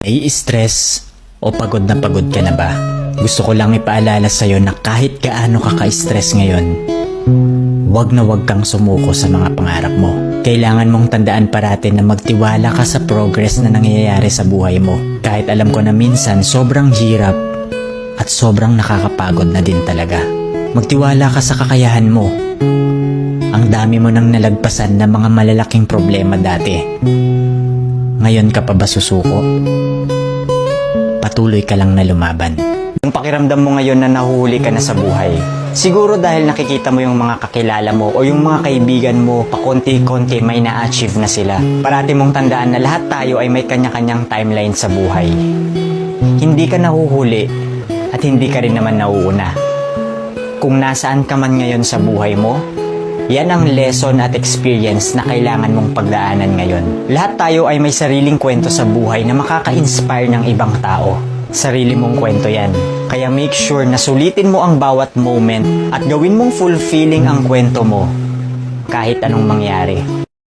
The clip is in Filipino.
Nai-stress o pagod na pagod ka na ba? Gusto ko lang ipaalala sa'yo na kahit gaano ka ka-stress ngayon, wag na wag kang sumuko sa mga pangarap mo. Kailangan mong tandaan parati na magtiwala ka sa progress na nangyayari sa buhay mo. Kahit alam ko na minsan sobrang hirap at sobrang nakakapagod na din talaga. Magtiwala ka sa kakayahan mo. Ang dami mo nang nalagpasan na mga malalaking problema dati. Ngayon ka pa ba susuko? Patuloy ka lang na lumaban. Yung pakiramdam mo ngayon na nahuhuli ka na sa buhay, siguro dahil nakikita mo yung mga kakilala mo o yung mga kaibigan mo pakonti-konti may na-achieve na sila. Parati mong tandaan na lahat tayo ay may kanya-kanyang timeline sa buhay. Hindi ka nahuhuli at hindi ka rin naman nauuna. Kung nasaan ka man ngayon sa buhay mo, yan ang lesson at experience na kailangan mong pagdaanan ngayon. Lahat tayo ay may sariling kwento sa buhay na makaka-inspire ng ibang tao. Sarili mong kwento yan. Kaya make sure na sulitin mo ang bawat moment at gawin mong fulfilling ang kwento mo kahit anong mangyari.